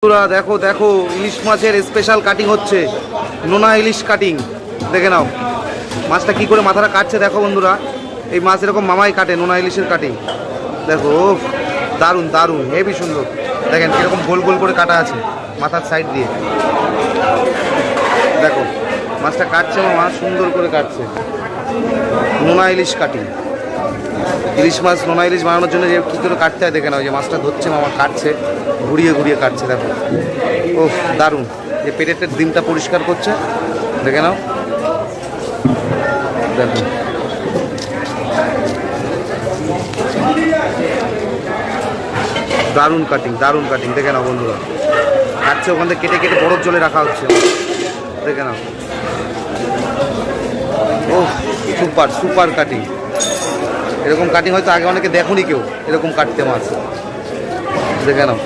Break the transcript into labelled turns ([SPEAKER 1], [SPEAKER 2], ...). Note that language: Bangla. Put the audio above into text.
[SPEAKER 1] বন্ধুরা দেখো দেখো ইলিশ মাছের স্পেশাল কাটিং হচ্ছে, নোনা ইলিশ কাটিং। দেখে নাও মাছটা কি করে মাথাটা কাটছে। দেখো বন্ধুরা, এই মাছ এরকম মামাই কাটে, নোনা ইলিশের কাটিং। দেখো দারুণ দারুণ, হেভি সুন্দর। দেখেন এরকম গোল গোল করে কাটা আছে মাথার সাইড দিয়ে। দেখো মাছটা কাটছে মামা, সুন্দর করে কাটছে। নোনা ইলিশ কাটিং, ইলিশ মাছ নোনা ইলিশ বানানোর জন্য যে কী করে কাটতে হয় দেখে নাও। যে মাছটা ধরছে মামা, কাটছে, ঘুরিয়ে ঘুরিয়ে কাটছে। দেখো ও দারুণ। যে পেটের ডিমটা পরিষ্কার করছে, দেখে নাও। দেখো দারুণ কাটিং, দারুণ কাটিং। দেখে নাও বন্ধুরা, কাটছে ওখান থেকে কেটে কেটে বরফ জলে রাখা হচ্ছে। দেখে নাও, ও সুপার সুপার কাটিং। এরকম কাটিং হয়তো আগে অনেকে দেখোনি কেউ এরকম কাটতে মাছ। দেখে নাও।